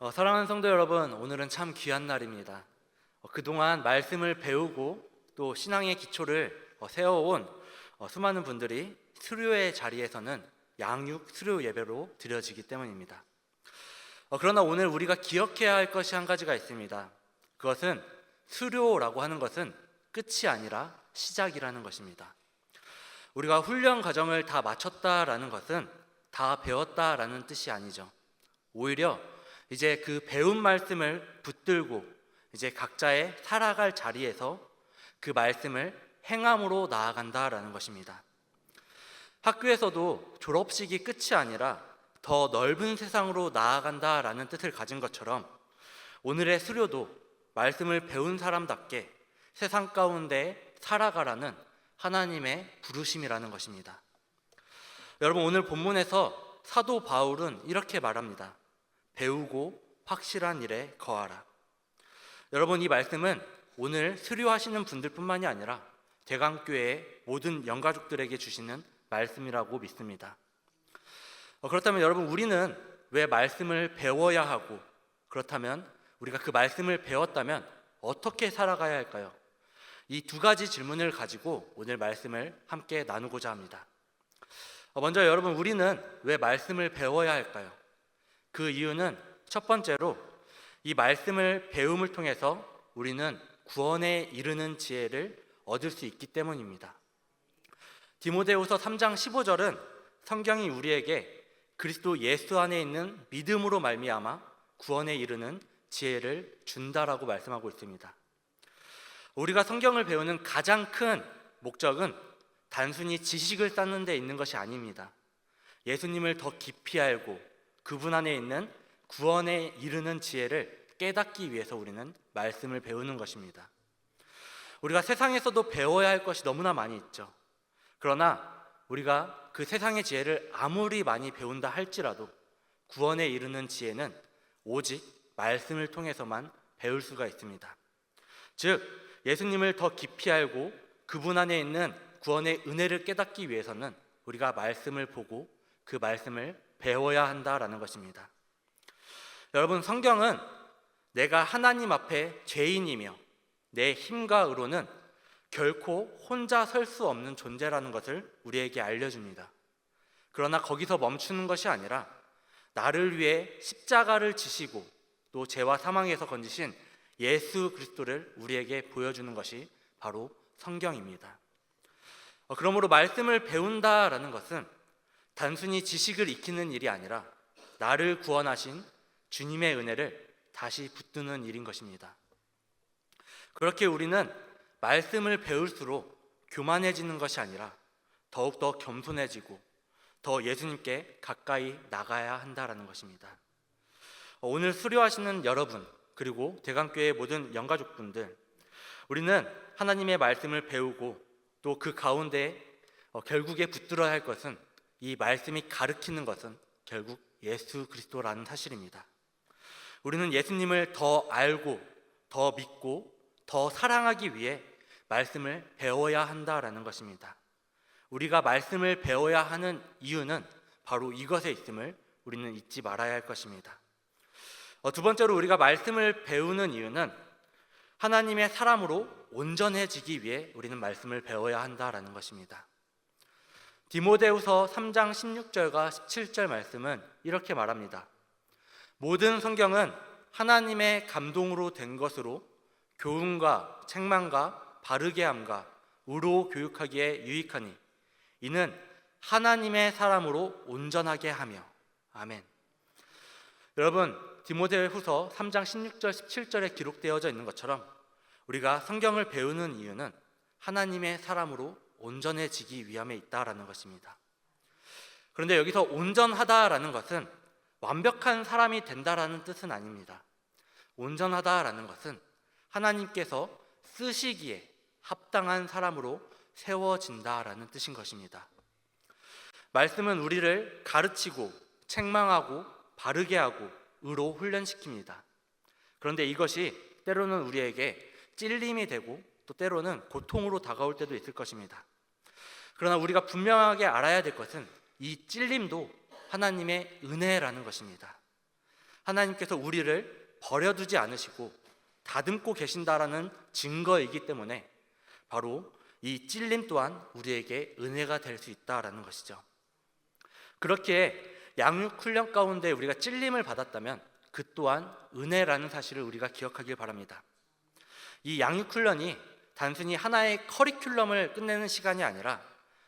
사랑하는 성도 여러분, 오늘은 참 귀한 날입니다. 그동안 말씀을 배우고 또 신앙의 기초를 세워온 수많은 분들이 수료의 자리에서는 양육 수료 예배로 드려지기 때문입니다. 그러나 오늘 우리가 기억해야 할 것이 한 가지가 있습니다. 그것은 수료라고 하는 것은 끝이 아니라 시작이라는 것입니다. 우리가 훈련 과정을 다 마쳤다라는 것은 다 배웠다라는 뜻이 아니죠. 오히려 이제 그 배운 말씀을 붙들고 이제 각자의 살아갈 자리에서 그 말씀을 행함으로 나아간다라는 것입니다. 학교에서도 졸업식이 끝이 아니라 더 넓은 세상으로 나아간다라는 뜻을 가진 것처럼 오늘의 수료도 말씀을 배운 사람답게 세상 가운데 살아가라는 하나님의 부르심이라는 것입니다. 여러분, 오늘 본문에서 사도 바울은 이렇게 말합니다. 배우고 확실한 일에 거하라. 여러분, 이 말씀은 오늘 수료하시는 분들뿐만이 아니라 대강교회의 모든 영가족들에게 주시는 말씀이라고 믿습니다. 그렇다면 여러분, 우리는 왜 말씀을 배워야 하고, 그렇다면 우리가 그 말씀을 배웠다면 어떻게 살아가야 할까요? 이 두 가지 질문을 가지고 오늘 말씀을 함께 나누고자 합니다. 먼저 여러분, 우리는 왜 말씀을 배워야 할까요? 그 이유는 첫 번째로 이 말씀을 배움을 통해서 우리는 구원에 이르는 지혜를 얻을 수 있기 때문입니다. 디모데후서 3장 15절은 성경이 우리에게 그리스도 예수 안에 있는 믿음으로 말미암아 구원에 이르는 지혜를 준다라고 말씀하고 있습니다. 우리가 성경을 배우는 가장 큰 목적은 단순히 지식을 쌓는 데 있는 것이 아닙니다. 예수님을 더 깊이 알고 그분 안에 있는 구원에 이르는 지혜를 깨닫기 위해서 우리는 말씀을 배우는 것입니다. 우리가 세상에서도 배워야 할 것이 너무나 많이 있죠. 그러나 우리가 그 세상의 지혜를 아무리 많이 배운다 할지라도 구원에 이르는 지혜는 오직 말씀을 통해서만 배울 수가 있습니다. 즉, 예수님을 더 깊이 알고 그분 안에 있는 구원의 은혜를 깨닫기 위해서는 우리가 말씀을 보고 그 말씀을 배워야 한다라는 것입니다. 여러분, 성경은 내가 하나님 앞에 죄인이며 내 힘과 의로는 결코 혼자 설 수 없는 존재라는 것을 우리에게 알려줍니다. 그러나 거기서 멈추는 것이 아니라 나를 위해 십자가를 지시고 또 죄와 사망에서 건지신 예수 그리스도를 우리에게 보여주는 것이 바로 성경입니다. 그러므로 말씀을 배운다라는 것은 단순히 지식을 익히는 일이 아니라 나를 구원하신 주님의 은혜를 다시 붙드는 일인 것입니다. 그렇게 우리는 말씀을 배울수록 교만해지는 것이 아니라 더욱더 겸손해지고 더 예수님께 가까이 나가야 한다라는 것입니다. 오늘 수료하시는 여러분, 그리고 대강교회의 모든 영가족분들, 우리는 하나님의 말씀을 배우고 또 그 가운데 결국에 붙들어야 할 것은, 이 말씀이 가르치는 것은 결국 예수 그리스도라는 사실입니다. 우리는 예수님을 더 알고 더 믿고 더 사랑하기 위해 말씀을 배워야 한다라는 것입니다. 우리가 말씀을 배워야 하는 이유는 바로 이것에 있음을 우리는 잊지 말아야 할 것입니다. 두 번째로 우리가 말씀을 배우는 이유는 하나님의 사람으로 온전해지기 위해 우리는 말씀을 배워야 한다라는 것입니다. 디모데후서 3장 16절과 17절 말씀은 이렇게 말합니다. 모든 성경은 하나님의 감동으로 된 것으로 교훈과 책망과 바르게 함과 의로 교육하기에 유익하니 이는 하나님의 사람으로 온전하게 하며. 아멘. 여러분, 디모데후서 3장 16절 17절에 기록되어져 있는 것처럼 우리가 성경을 배우는 이유는 하나님의 사람으로 온전해지기 위함에 있다라는 것입니다. 그런데 여기서 온전하다라는 것은 완벽한 사람이 된다라는 뜻은 아닙니다. 온전하다라는 것은 하나님께서 쓰시기에 합당한 사람으로 세워진다라는 뜻인 것입니다. 말씀은 우리를 가르치고 책망하고 바르게 하고 의로 훈련시킵니다. 그런데 이것이 때로는 우리에게 찔림이 되고 또 때로는 고통으로 다가올 때도 있을 것입니다. 그러나 우리가 분명하게 알아야 될 것은 이 찔림도 하나님의 은혜라는 것입니다. 하나님께서 우리를 버려두지 않으시고 다듬고 계신다라는 증거이기 때문에 바로 이 찔림 또한 우리에게 은혜가 될 수 있다라는 것이죠. 그렇게 양육 훈련 가운데 우리가 찔림을 받았다면 그 또한 은혜라는 사실을 우리가 기억하길 바랍니다. 이 양육 훈련이 단순히 하나의 커리큘럼을 끝내는 시간이 아니라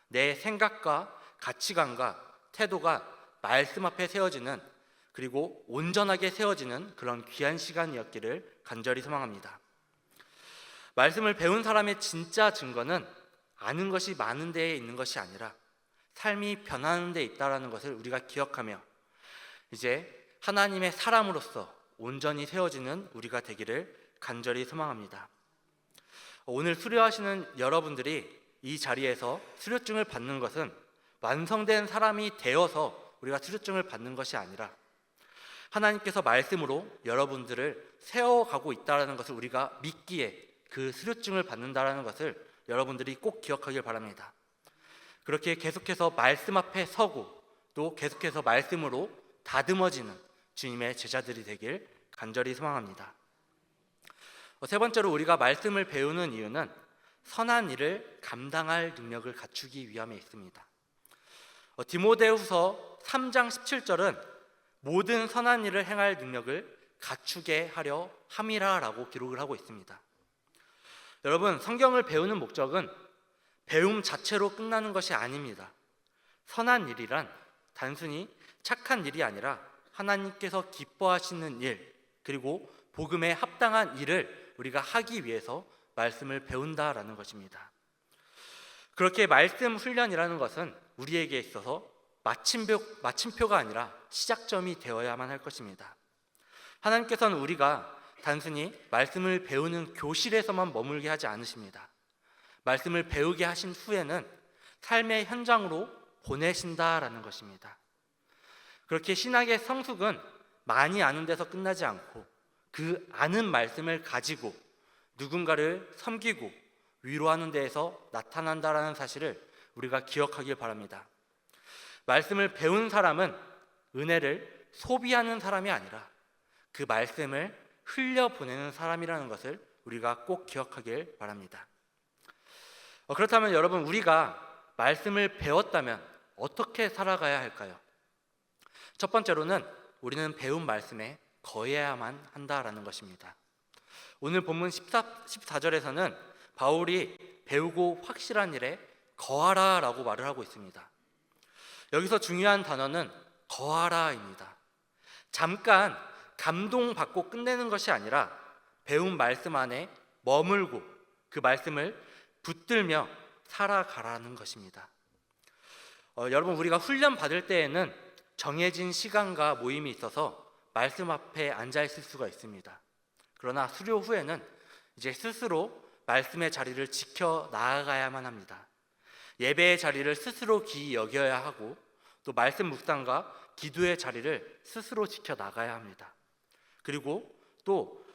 내 생각과 가치관과 태도가 말씀 앞에 세워지는, 그리고 온전하게 세워지는 그런 귀한 시간이었기를 간절히 소망합니다. 말씀을 배운 사람의 진짜 증거는 아는 것이 많은 데에 있는 것이 아니라 삶이 변하는 데 있다는 것을 우리가 기억하며 이제 하나님의 사람으로서 온전히 세워지는 우리가 되기를 간절히 소망합니다. 오늘 수료하시는 여러분들이 이 자리에서 수료증을 받는 것은 완성된 사람이 되어서 우리가 수료증을 받는 것이 아니라 하나님께서 말씀으로 여러분들을 세워가고 있다는 것을 우리가 믿기에 그 수료증을 받는다는 것을 여러분들이 꼭 기억하길 바랍니다. 그렇게 계속해서 말씀 앞에 서고 또 계속해서 말씀으로 다듬어지는 주님의 제자들이 되길 간절히 소망합니다. 세 번째로 우리가 말씀을 배우는 이유는 선한 일을 감당할 능력을 갖추기 위함에 있습니다. 디모데후서 3장 17절은 모든 선한 일을 행할 능력을 갖추게 하려 함이라라고 기록을 하고 있습니다. 여러분, 성경을 배우는 목적은 배움 자체로 끝나는 것이 아닙니다. 선한 일이란 단순히 착한 일이 아니라 하나님께서 기뻐하시는 일, 그리고 복음에 합당한 일을 우리가 하기 위해서 말씀을 배운다라는 것입니다. 그렇게 말씀 훈련이라는 것은 우리에게 있어서 마침표가 아니라 시작점이 되어야만 할 것입니다. 하나님께서는 우리가 단순히 말씀을 배우는 교실에서만 머물게 하지 않으십니다. 말씀을 배우게 하신 후에는 삶의 현장으로 보내신다라는 것입니다. 그렇게 신학의 성숙은 많이 아는 데서 끝나지 않고 그 아는 말씀을 가지고 누군가를 섬기고 위로하는 데에서 나타난다라는 사실을 우리가 기억하길 바랍니다. 말씀을 배운 사람은 은혜를 소비하는 사람이 아니라 그 말씀을 흘려보내는 사람이라는 것을 우리가 꼭 기억하길 바랍니다. 그렇다면 여러분, 우리가 말씀을 배웠다면 어떻게 살아가야 할까요? 첫 번째로는 우리는 배운 말씀에 거해야만 한다라는 것입니다. 오늘 본문 14절에서는 바울이 배우고 확실한 일에 거하라라고 말을 하고 있습니다. 여기서 중요한 단어는 거하라입니다. 잠깐 감동받고 끝내는 것이 아니라 배운 말씀 안에 머물고 그 말씀을 붙들며 살아가라는 것입니다. 여러분, 우리가 훈련 받을 때에는 정해진 시간과 모임이 있어서 말씀 앞에 앉아 있을 수가 있습니다. 그러나 수료 후에는 이제 스스로 말씀의 자리를 지켜 나아가야만 합니다. 예배의 자리를 스스로 기이 여겨야 하고 또 말씀 묵상과 기도의 자리를 스스로 지켜 나가야 합니다. 그리고 또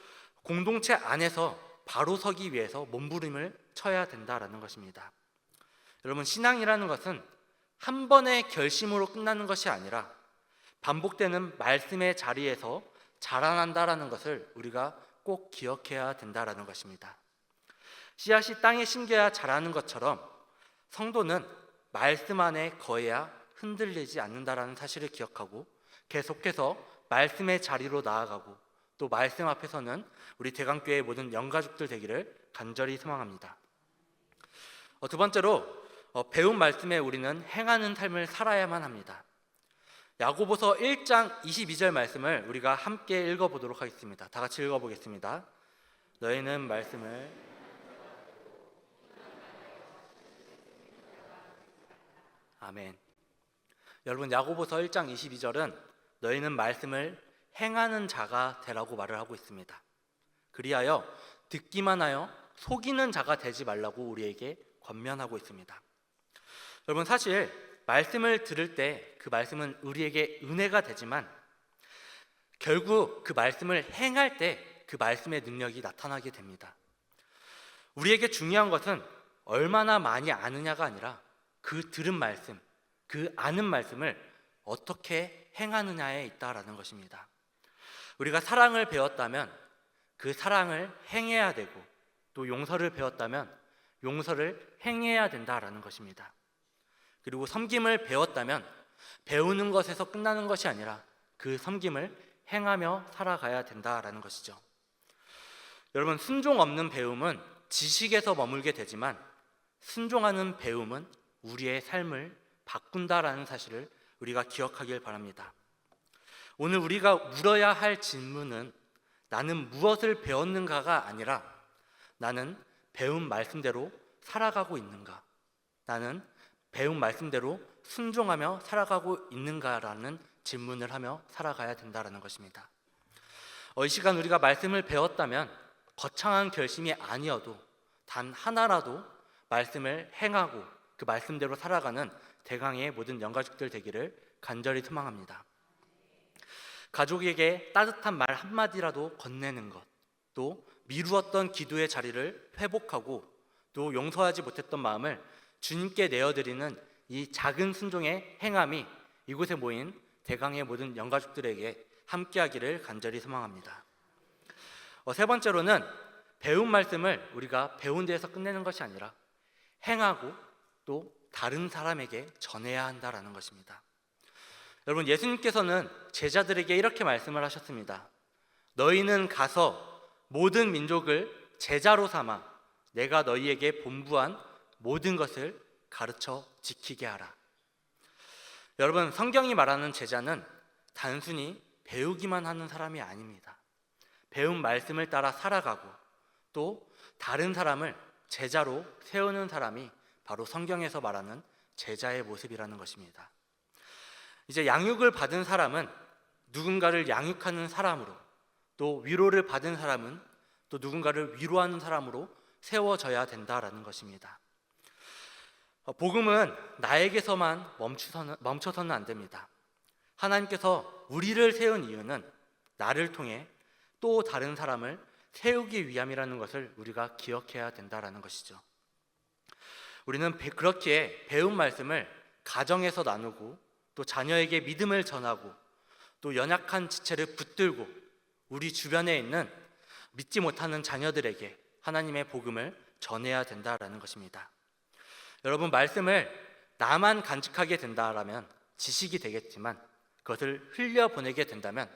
공동체 안에서 바로 서기 위해서 몸부림을 쳐야 된다라는 것입니다. 여러분, 신앙이라는 것은 한 번의 결심으로 끝나는 것이 아니라 반복되는 말씀의 자리에서 자라난다라는 것을 우리가 꼭 기억해야 된다라는 것입니다. 씨앗이 땅에 심겨야 자라는 것처럼 성도는 말씀 안에 거해야 흔들리지 않는다라는 사실을 기억하고 계속해서 말씀의 자리로 나아가고 또 말씀 앞에서는 우리 대강교회의 모든 영가족들 되기를 간절히 소망합니다. 두 번째로 배운 말씀에 우리는 행하는 삶을 살아야만 합니다. 야고보서 1장 22절 말씀을 우리가 함께 읽어보도록 하겠습니다. 다 같이 읽어보겠습니다. 너희는 말씀을 아멘. 여러분, 야고보서 1장 22절은 너희는 말씀을 행하는 자가 되라고 말을 하고 있습니다. 그리하여 듣기만 하여 속이는 자가 되지 말라고 우리에게 권면하고 있습니다. 여러분, 사실 말씀을 들을 때 그 말씀은 우리에게 은혜가 되지만 결국 그 말씀을 행할 때 그 말씀의 능력이 나타나게 됩니다. 우리에게 중요한 것은 얼마나 많이 아느냐가 아니라 그 들은 말씀, 그 아는 말씀을 어떻게 행하느냐에 있다라는 것입니다. 우리가 사랑을 배웠다면 그 사랑을 행해야 되고, 또 용서를 배웠다면 용서를 행해야 된다라는 것입니다. 그리고 섬김을 배웠다면 배우는 것에서 끝나는 것이 아니라 그 섬김을 행하며 살아가야 된다라는 것이죠. 여러분, 순종 없는 배움은 지식에서 머물게 되지만 순종하는 배움은 우리의 삶을 바꾼다라는 사실을 우리가 기억하길 바랍니다. 오늘 우리가 물어야 할 질문은 나는 무엇을 배웠는가가 아니라 나는 배운 말씀대로 살아가고 있는가, 나는 배운 말씀대로 순종하며 살아가고 있는가라는 질문을 하며 살아가야 된다는 것입니다. 이 시간 우리가 말씀을 배웠다면 거창한 결심이 아니어도 단 하나라도 말씀을 행하고 그 말씀대로 살아가는 대강의 모든 영가족들 되기를 간절히 소망합니다. 가족에게 따뜻한 말 한마디라도 건네는 것, 또 미루었던 기도의 자리를 회복하고 또 용서하지 못했던 마음을 주님께 내어드리는 이 작은 순종의 행함이 이곳에 모인 대강의 모든 영가족들에게 함께하기를 간절히 소망합니다. 세 번째로는 배운 말씀을 우리가 배운 데에서 끝내는 것이 아니라 행하고 또 다른 사람에게 전해야 한다라는 것입니다. 여러분, 예수님께서는 제자들에게 이렇게 말씀을 하셨습니다. 너희는 가서 모든 민족을 제자로 삼아 내가 너희에게 본부한 모든 것을 가르쳐 지키게 하라. 여러분, 성경이 말하는 제자는 단순히 배우기만 하는 사람이 아닙니다. 배운 말씀을 따라 살아가고 또 다른 사람을 제자로 세우는 사람이 바로 성경에서 말하는 제자의 모습이라는 것입니다. 이제 양육을 받은 사람은 누군가를 양육하는 사람으로, 또 위로를 받은 사람은 또 누군가를 위로하는 사람으로 세워져야 된다라는 것입니다. 복음은 나에게서만 멈춰서는 안 됩니다. 하나님께서 우리를 세운 이유는 나를 통해 또 다른 사람을 세우기 위함이라는 것을 우리가 기억해야 된다라는 것이죠. 우리는 그렇기에 배운 말씀을 가정에서 나누고 또 자녀에게 믿음을 전하고 또 연약한 지체를 붙들고 우리 주변에 있는 믿지 못하는 자녀들에게 하나님의 복음을 전해야 된다라는 것입니다. 여러분, 말씀을 나만 간직하게 된다라면 지식이 되겠지만 그것을 흘려보내게 된다면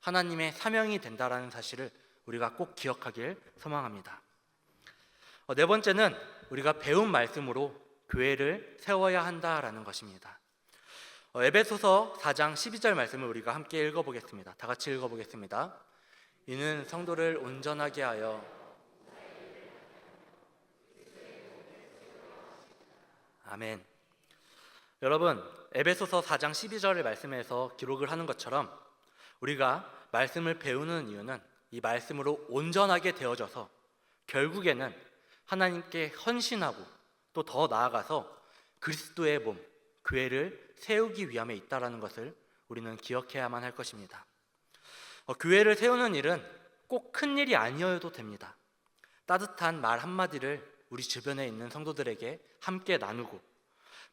하나님의 사명이 된다라는 사실을 우리가 꼭 기억하길 소망합니다. 네 번째는 우리가 배운 말씀으로 교회를 세워야 한다라는 것입니다. 에베소서 4장 12절 말씀을 우리가 함께 읽어보겠습니다. 다 같이 읽어보겠습니다. 이는 성도를 온전하게 하여 아멘. 여러분, 에베소서 4장 12절의 말씀에서 기록을 하는 것처럼 우리가 말씀을 배우는 이유는 이 말씀으로 온전하게 되어져서 결국에는 하나님께 헌신하고 또 더 나아가서 그리스도의 몸, 교회를 세우기 위함에 있다라는 것을 우리는 기억해야만 할 것입니다. 교회를 세우는 일은 꼭 큰 일이 아니어도 됩니다. 따뜻한 말 한마디를 우리 주변에 있는 성도들에게 함께 나누고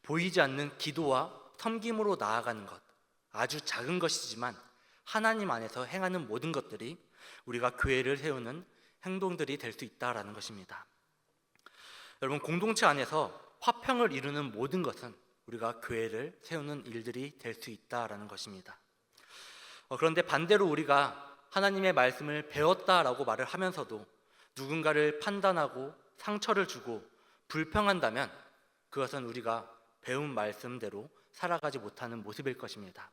보이지 않는 기도와 섬김으로 나아가는 것, 아주 작은 것이지만 하나님 안에서 행하는 모든 것들이 우리가 교회를 세우는 행동들이 될 수 있다라는 것입니다. 여러분, 공동체 안에서 화평을 이루는 모든 것은 우리가 교회를 세우는 일들이 될 수 있다라는 것입니다. 그런데 반대로 우리가 하나님의 말씀을 배웠다라고 말을 하면서도 누군가를 판단하고 상처를 주고 불평한다면 그것은 우리가 배운 말씀대로 살아가지 못하는 모습일 것입니다.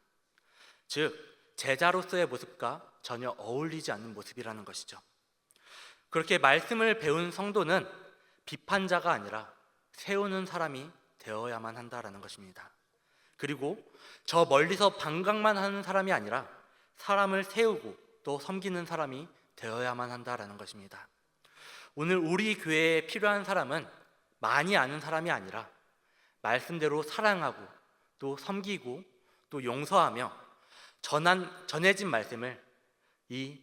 즉, 제자로서의 모습과 전혀 어울리지 않는 모습이라는 것이죠. 그렇게 말씀을 배운 성도는 비판자가 아니라 세우는 사람이 되어야만 한다라는 것입니다. 그리고 저 멀리서 방광만 하는 사람이 아니라 사람을 세우고 또 섬기는 사람이 되어야만 한다라는 것입니다. 오늘 우리 교회에 필요한 사람은 많이 아는 사람이 아니라 말씀대로 사랑하고 또 섬기고 또 용서하며 전해진 말씀을 이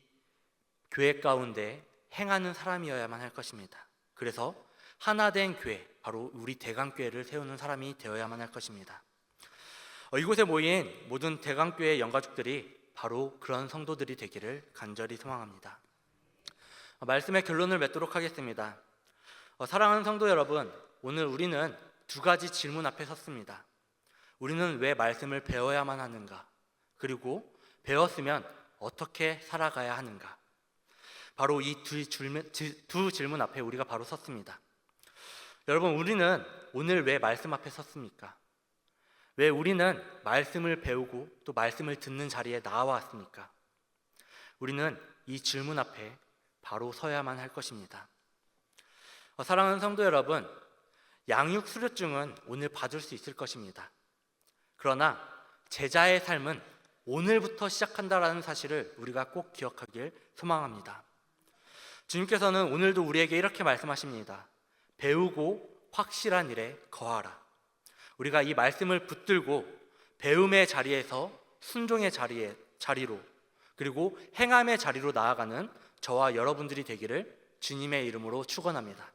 교회 가운데 행하는 사람이어야만 할 것입니다. 그래서 하나된 교회, 바로 우리 대강교회를 세우는 사람이 되어야만 할 것입니다. 이곳에 모인 모든 대강교회 영가족들이 바로 그런 성도들이 되기를 간절히 소망합니다. 말씀의 결론을 맺도록 하겠습니다. 사랑하는 성도 여러분, 오늘 우리는 두 가지 질문 앞에 섰습니다. 우리는 왜 말씀을 배워야만 하는가? 그리고 배웠으면 어떻게 살아가야 하는가? 바로 이 두 질문 앞에 우리가 바로 섰습니다. 여러분, 우리는 오늘 왜 말씀 앞에 섰습니까? 왜 우리는 말씀을 배우고 또 말씀을 듣는 자리에 나와왔습니까? 우리는 이 질문 앞에 바로 서야만 할 것입니다. 사랑하는 성도 여러분, 양육 수료증은 오늘 받을 수 있을 것입니다. 그러나 제자의 삶은 오늘부터 시작한다라는 사실을 우리가 꼭 기억하길 소망합니다. 주님께서는 오늘도 우리에게 이렇게 말씀하십니다. 배우고 확실한 일에 거하라. 우리가 이 말씀을 붙들고 배움의 자리에서 순종의 자리로 그리고 행함의 자리로 나아가는 저와 여러분들이 되기를 주님의 이름으로 축원합니다.